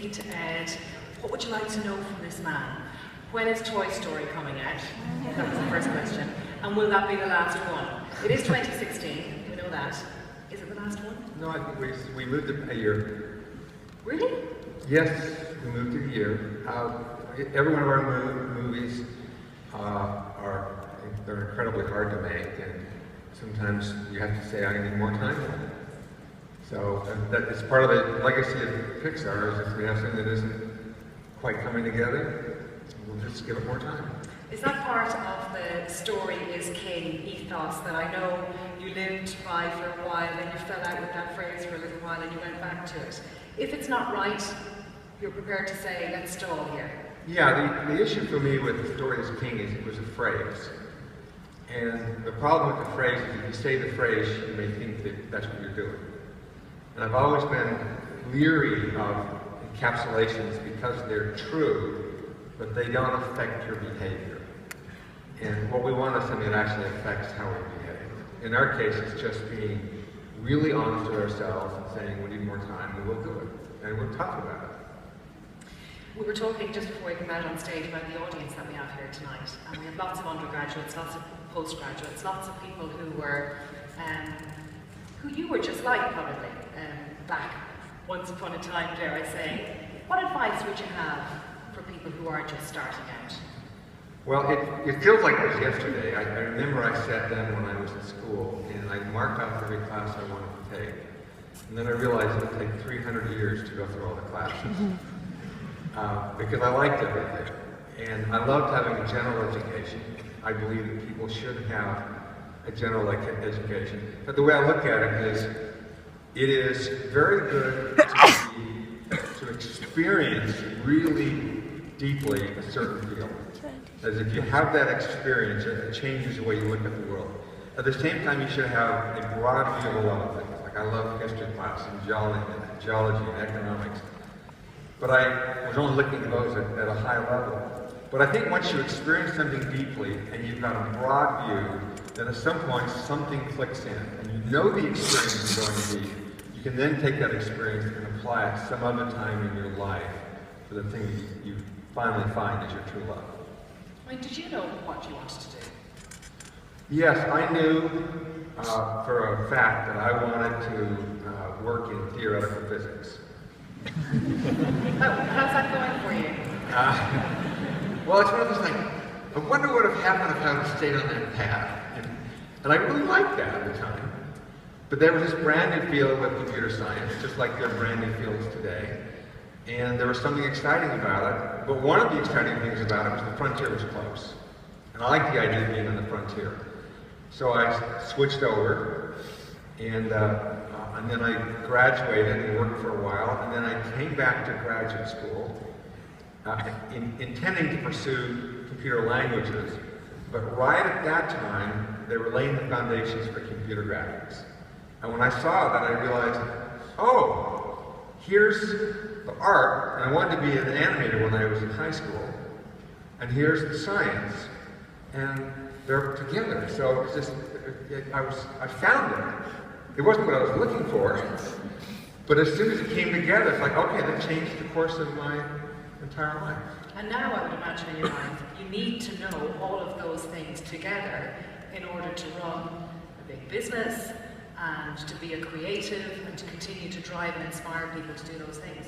speaking to Ed. What would you like to know from this man? When is Toy Story coming out? That was the first question. And will that be the last one? It is 2016, we know that. Is it the last one? No, I think we moved it a year. Really? Yes, we moved it a year. Every one of our movies they're incredibly hard to make, and sometimes you have to say, I need more time for it. So that is part of the legacy of Pixar, is if we have something that isn't quite coming together, we'll just give it more time. Is that part of the story is king ethos that I know you lived by for a while, then you fell out with that phrase for a little while and you went back to it? If it's not right, you're prepared to say, let's stall here. Yeah, the issue for me with the story is king is it was a phrase. And the problem with the phrase is if you say the phrase, you may think that that's what you're doing. And I've always been leery of encapsulations because they're true, but they don't affect your behavior. And what we want is something that actually affects how we behave. In our case, it's just being really honest with ourselves and saying we need more time and we'll do it. And we're tough about it. We were talking just before we came out on stage about the audience that we have here tonight. And we have lots of undergraduates, lots of postgraduates, lots of people who were, who you were just like probably, back once upon a time, dare I say. What advice would you have for people who are just starting out? Well, it feels like it was yesterday. I remember I sat down when I was in school and I marked out every class I wanted to take. And then I realized it would take 300 years to go through all the classes. Because I liked everything. And I loved having a general education. I believe that people should have a general education. But the way I look at it is very good to experience really deeply a certain field. As if you have that experience, it changes the way you look at the world. At the same time, you should have a broad view of a lot of things. Like I love history class and geology and economics. But I was only looking at those at a high level. But I think once you experience something deeply and you've got a broad view, then at some point something clicks in and you know the experience is going to be. You can then take that experience and apply it some other time in your life for the thing that you finally find is your true love. I mean, did you know what you wanted to do? Yes, I knew for a fact that I wanted to work in theoretical physics. How's that going for you? Well, it's one of those things. I wonder what would have happened if I had stayed on that path. And I really liked that at the time. But there was this brand new field with computer science, just like there are brand new fields today. And there was something exciting about it. But one of the exciting things about it was the frontier was close. And I liked the idea of being on the frontier. So I switched over, and then I graduated and worked for a while, and then I came back to graduate school, intending to pursue computer languages. But right at that time, they were laying the foundations for computer graphics. And when I saw that, I realized, oh, here's the art, and I wanted to be an animator when I was in high school, and here's the science, and they're together. So it was just, I found it. It wasn't what I was looking for, but as soon as it came together, it's like, okay, that changed the course of my entire life. And now I would imagine in your life, you need to know all of those things together in order to run a big business and to be a creative and to continue to drive and inspire people to do those things.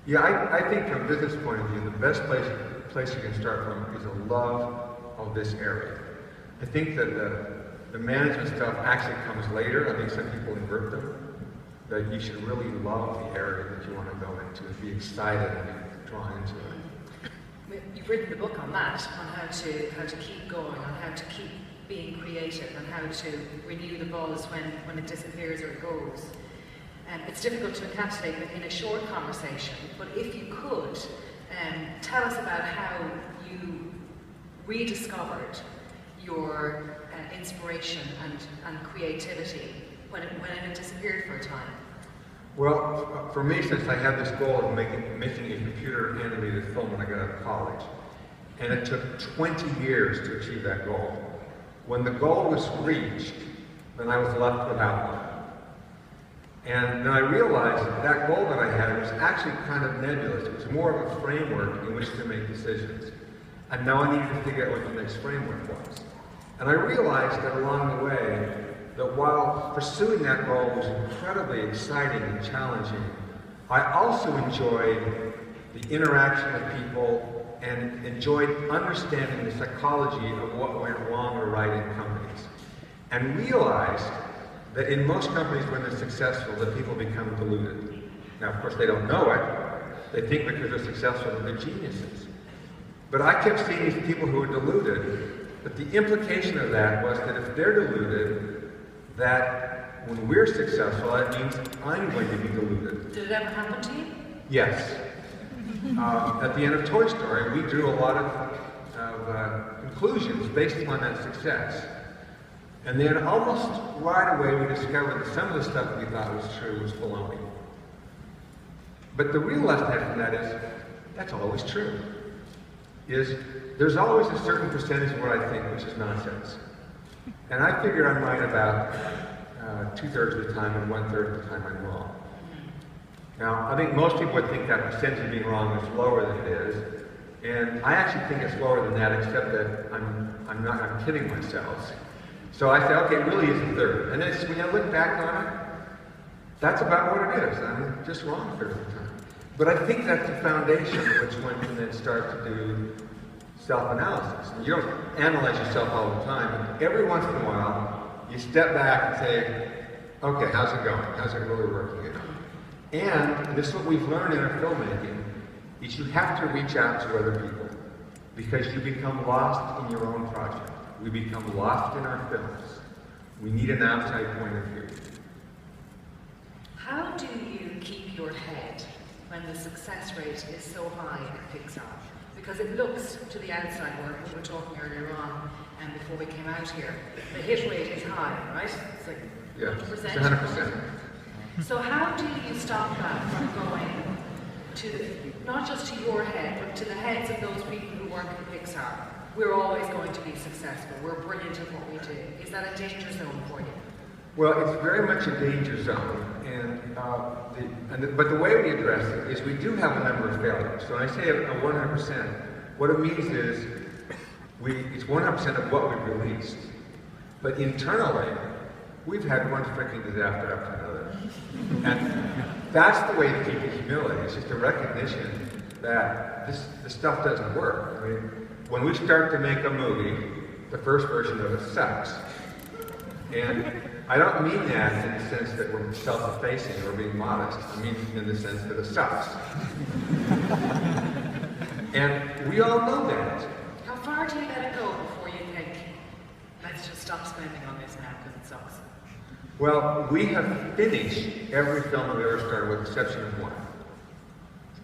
Yeah, I think from a business point of view, the best place you can start from is a love of this area. I think that the management stuff actually comes later. I think some people invert them. That you should really love the area that you want to go into and be excited and be drawn into it. You've written the book on that, on how to keep going, on how to keep being creative, and how to renew the buzz when it disappears or it goes. It's difficult to encapsulate it in a short conversation, but if you could, tell us about how you rediscovered your inspiration and creativity when it had disappeared for a time. Well, for me, since I had this goal of making a computer animated film when I got out of college, and it took 20 years to achieve that goal. When the goal was reached, then I was left without one. And then I realized that that goal that I had was actually kind of nebulous. It was more of a framework in which to make decisions. And now I needed to figure out what the next framework was. And I realized that along the way, that while pursuing that goal was incredibly exciting and challenging, I also enjoyed the interaction with people and enjoyed understanding the psychology of what went wrong or right in companies. And realized that in most companies when they're successful, that people become deluded. Now, of course, they don't know it. They think because they're successful that they're geniuses. But I kept seeing these people who were deluded, but the implication of that was that if they're deluded, that when we're successful, that means I'm going to be deluded. Did it ever happen to you? Yes. At the end of Toy Story, we drew a lot of conclusions based upon that success. And then almost right away we discovered that some of the stuff that we thought was true was baloney. But the real lesson from that is, that's always true. There's always a certain percentage of what I think which is nonsense. And I figure I'm right about 2/3 of the time and 1/3 of the time I'm wrong. Now, I think most people would think that percentage of being wrong is lower than it is. And I actually think it's lower than that, except that I'm kidding myself. So I say, okay, it really is a third. And then when I look back on it, that's about what it is. I'm just wrong a third of the time. But I think that's the foundation on which one can then start to do self-analysis. And you don't analyze yourself all the time, but every once in a while, you step back and say, okay, how's it going? How's it really working out? And this is what we've learned in our filmmaking, is you have to reach out to other people because you become lost in your own project. We become lost in our films. We need an outside point of view. How do you keep your head when the success rate is so high at Pixar? Because it looks to the outside work, we were talking earlier on, and before we came out here, the hit rate is high, right? It's like 100%. It's 100%. So how do you stop that from going to, not just to your head, but to the heads of those people who work at Pixar? We're always going to be successful. We're brilliant at what we do. Is that a danger zone for you? Well, it's very much a danger zone, but the way we address it is we do have a number of failures. So when I say a 100%, what it means is it's 100% of what we've released. But internally, we've had one freaking disaster after another. And that's the way to keep the humility. It's just a recognition that this stuff doesn't work. I mean, when we start to make a movie, the first version of it sucks. And I don't mean that in the sense that we're self-effacing or being modest. I mean in the sense that it sucks. And we all know that. How far do you let it go before you think, let's just stop spending on this now because it sucks? Well, we have finished every film we've ever started with the exception of one.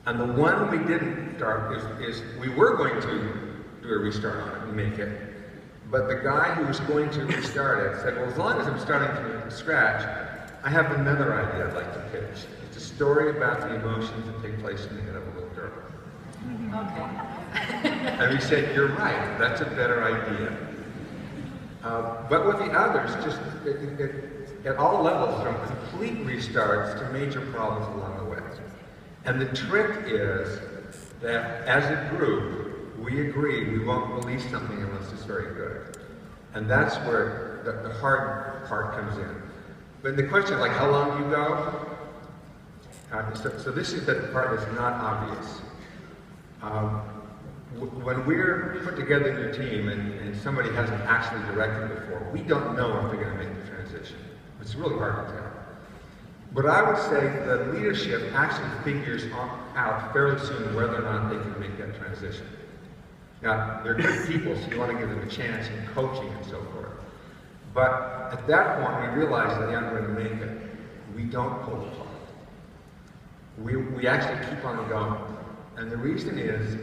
And the one we didn't start is we were going to do a restart on it and make it. But the guy who was going to restart it said, well, as long as I'm starting from scratch, I have another idea I'd like to pitch. It's a story about the emotions that take place in the head of a little girl. Okay. And we said, you're right, that's a better idea. But with the others, just at all levels, from complete restarts to major problems along the way. And the trick is that as a group, we agree we won't release something unless it's very good. And that's where the hard part comes in. But the question, like, how long do you go? So this is the part that's not obvious. When we're put together in a team and somebody hasn't actually directed before, we don't know if they're going to make the transition. It's really hard to tell. But I would say the leadership actually figures out fairly soon whether or not they can make that transition. Now, they're good people, so you want to give them a chance in coaching and so forth. But at that point, we realize that they aren't going to make it. We don't pull the plug. We actually keep on going. And the reason is,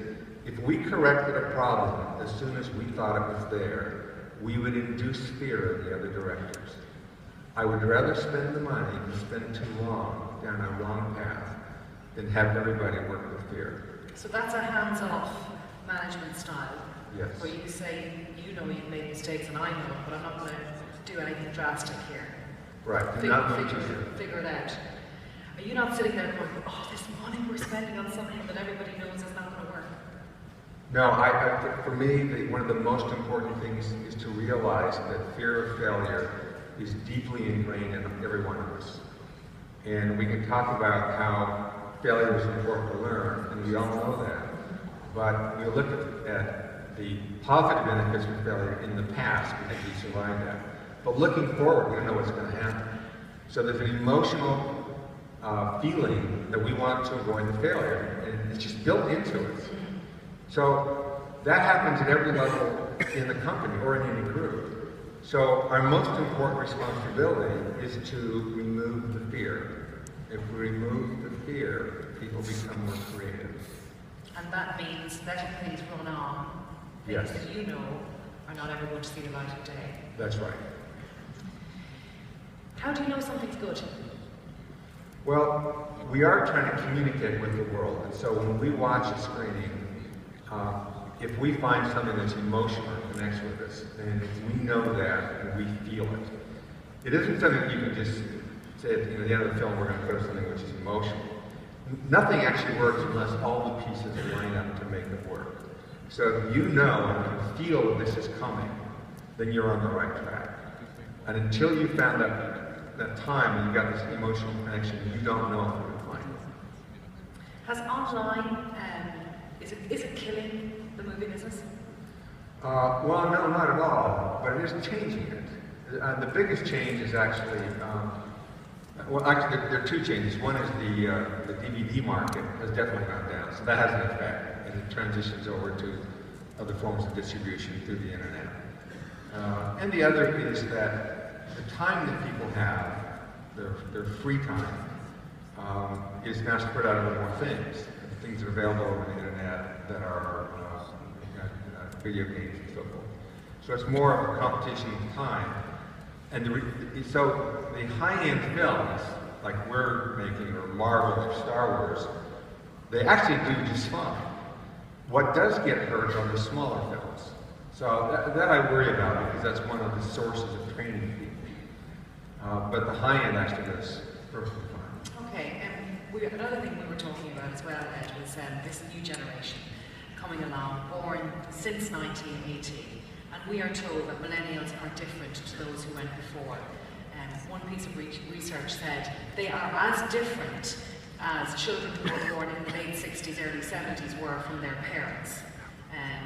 if we corrected a problem as soon as we thought it was there, we would induce fear in the other directors. I would rather spend the money and spend too long down a wrong path than have everybody work with fear. So that's a hands-off management style. Yes. Where you say, you know you've made mistakes and I know it, but I'm not going to do anything drastic here. Right. Figure it out. Are you not sitting there going, oh, this money we're spending on something that everybody knows is not going to work? No, for me, one of the most important things is to realize that fear of failure is deeply ingrained in every one of us. And we can talk about how failure is important to learn, and we all know that. But we look at the positive benefits of failure in the past, we think we survived that. But looking forward, we don't know what's going to happen. So there's an emotional feeling that we want to avoid the failure, and it's just built into us. So that happens at every level in the company or in any group. So our most important responsibility is to remove the fear. If we remove the fear, people become more creative. And that means letting things run on, things that you know are not ever going to see the light of day. That's right. How do you know something's good? Well, we are trying to communicate with the world, and so when we watch a screening, if we find something that's emotional or connects with us, and we know that and we feel it, it isn't something that you can just say at the end of the film we're going to put something which is emotional. Nothing actually works unless all the pieces line up to make it work. So if you know and can feel that this is coming, then you're on the right track. And until you found that time and you got this emotional connection, you don't know if you're going to find it. Has online, is it killing the movie business? Well, no, not at all, but it is changing it. The biggest change is actually, there are two changes. One is the DVD market has definitely gone down, so that has an effect, and it transitions over to other forms of distribution through the internet. And the other is that the time that people have, their free time, is now spread out over more things. Things that are available over the internet that are video games and so forth. So it's more of a competition of time. And so the high-end films, like we're making, or Marvel or Star Wars, they actually do just fine. What does get hurt are the smaller films. So that I worry about because that's one of the sources of training people. But the high-end actually does perfectly fine. Okay, another thing we were talking about as well, Ed, was this new generation coming along, born since 1980. And we are told that millennials are different to those who went before. One piece of research said they are as different as children who were born in the late 60s, early 70s were from their parents.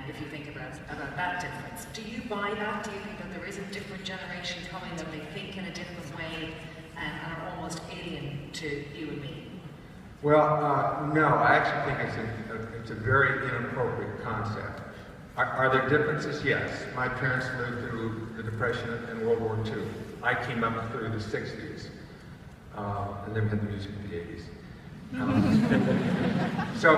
If you think about that difference. Do you buy that? Do you think that there is a different generation coming, that they think in a different way and are almost alien to you and me? Well, no, I actually think it's a very inappropriate concept. Are there differences? Yes. My parents lived through the Depression and World War II. I came up through the 60s, and then we had the music in the 80s. So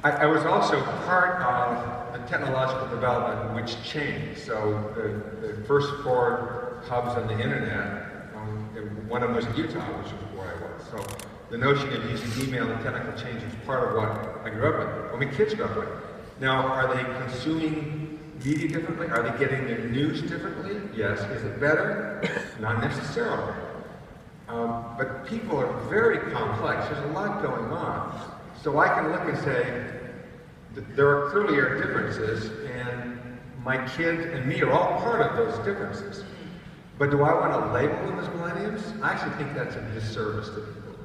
I was also part of the technological development which changed. So the first 4 hubs on the internet, one of them was in Utah, which was where I was. So the notion of using email and technical change was part of what I grew up with, what my kids grew up with. Now, are they consuming media differently? Are they getting their news differently? Yes. Is it better? Not necessarily. But people are very complex. There's a lot going on. So I can look and say, that there are clearly differences, and my kids and me are all part of those differences. But do I want to label them as millennials? I actually think that's a disservice to people.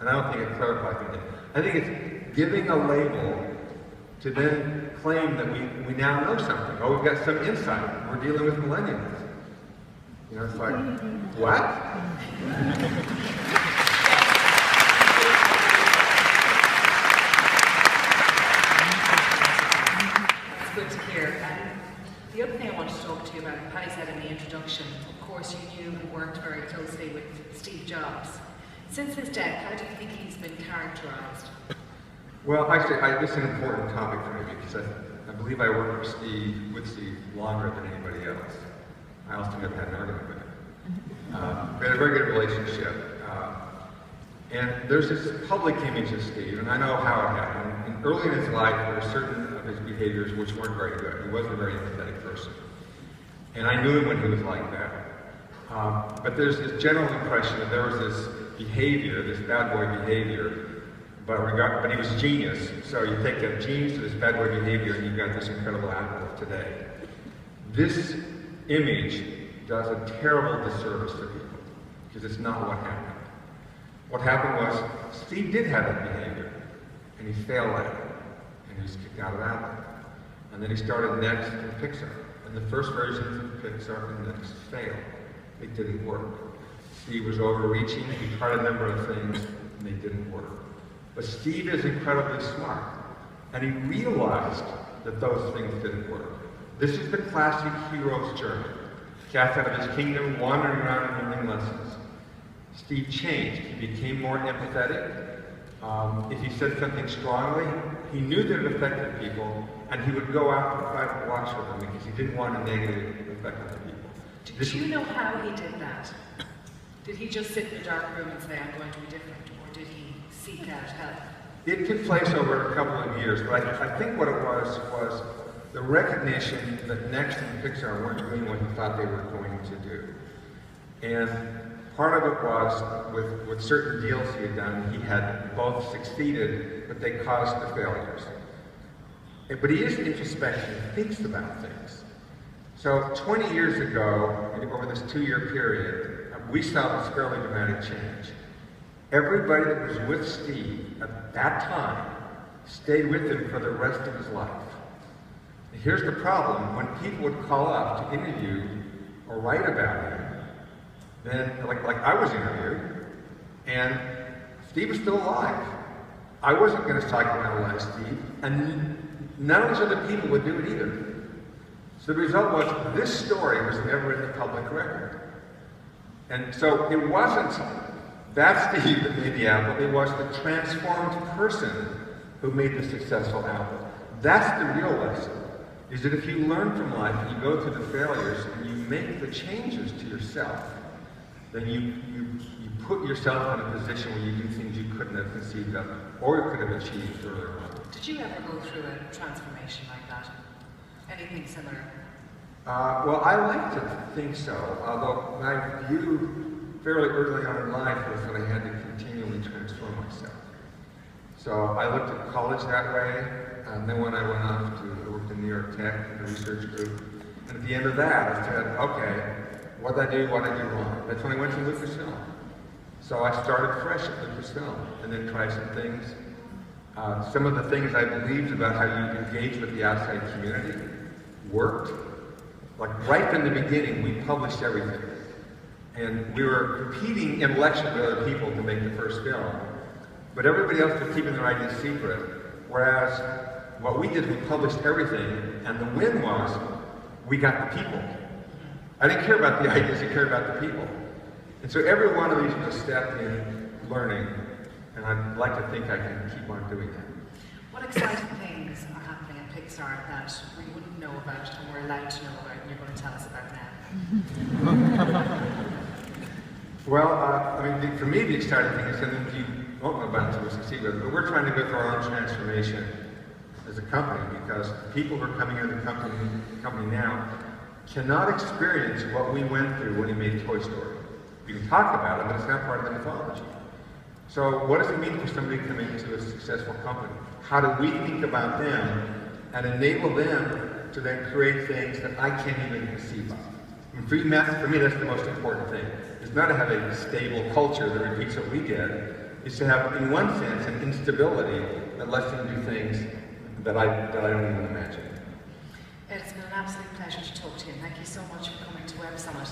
And I don't think it clarifies anything. I think it's giving a label to then claim that we now know something. Oh, we've got some insight. We're dealing with millennials. You know, it's like, what? That's good to hear. And the other thing I wanted to talk to you about, Patty said in the introduction, of course you knew and worked very closely with Steve Jobs. Since his death, how do you think he's been characterized? Well, actually, this is an important topic for me because I believe I worked with Steve longer than anybody else. I also never had an argument with him. We had a very good relationship. And there's this public image of Steve, and I know how it happened. And early in his life, there were certain of his behaviors which weren't very good. He wasn't a very empathetic person. And I knew him when he was like that. But there's this general impression that there was this behavior, this bad boy behavior, but he was genius. So you take that genius to this bad boy behavior and you've got this incredible output today. This image does a terrible disservice to people, because it's not what happened. What happened was, Steve did have that behavior, and he failed at it, and he was kicked out of Apple. And then he started Next and Pixar, and the first versions of Pixar and Next failed. They didn't work. Steve was overreaching, he tried a number of things, and they didn't work. But Steve is incredibly smart, and he realized that those things didn't work. This is the classic hero's journey. Cast out of his kingdom, wandering around and learning lessons. Steve changed. He became more empathetic. If he said something strongly, he knew that it affected people, and he would go out and try to watch for them because he didn't want a negative effect on the people. Do you know how he did that? Did he just sit in a dark room and say, I'm going to be different, or did he seek out help? It took place over a couple of years, but I think what it was the recognition that Next and Pixar weren't doing what he thought they were going to do. And part of it was, with certain deals he had done, he had both succeeded, but they caused the failures. But he is introspective, he thinks about things. So 20 years ago, over this 2-year period, we saw this fairly dramatic change. Everybody that was with Steve at that time stayed with him for the rest of his life. Here's the problem: when people would call up to interview or write about him, then, like I was interviewed, and Steve was still alive. I wasn't going to psychoanalyze Steve, and none of these other people would do it either. So the result was, this story was never in the public record. And so it wasn't that Steve that made the Apple, it was the transformed person who made the successful Apple. That's the real lesson. Is that if you learn from life and you go through the failures and you make the changes to yourself, then you put yourself in a position where you do things you couldn't have conceived of or could have achieved earlier on. Did you ever go through a transformation like that? Anything similar? Well, I like to think so, although my view fairly early on in life was that I had to continually transform myself. So I looked at college that way, and then when I went off to work in New York Tech in the research group, and at the end of that I said, okay, what did I do wrong? That's when I went to Lucasfilm. So I started fresh at Lucasfilm, and then tried some things. Some of the things I believed about how you engage with the outside community worked. Like right from the beginning, we published everything. And we were competing intellectually with other people to make the first film. But everybody else was keeping their ideas secret. Whereas what we did, we published everything, and the win was, we got the people. I didn't care about the ideas, I cared about the people. And so every one of these was a step in learning, and I'd like to think I can keep on doing that. What exciting things are happening at Pixar that we wouldn't know about and we're allowed to know about, and you're going to tell us about now? Well, I mean, for me, the exciting thing is something you won't know about until we succeed with it, but we're trying to go through our own transformation as a company, because people who are coming into the company now cannot experience what we went through when we made Toy Story. We can talk about it, but it's not part of the mythology. So what does it mean for somebody coming into a successful company? How do we think about them and enable them to then create things that I can't even conceive of? And for me, that's the most important thing. It's not to have a stable culture that repeats what we did. It's to have, in one sense, an instability that lets them do things that I don't even imagine. It's been an absolute pleasure to talk to you. Thank you so much for coming to Web Summit.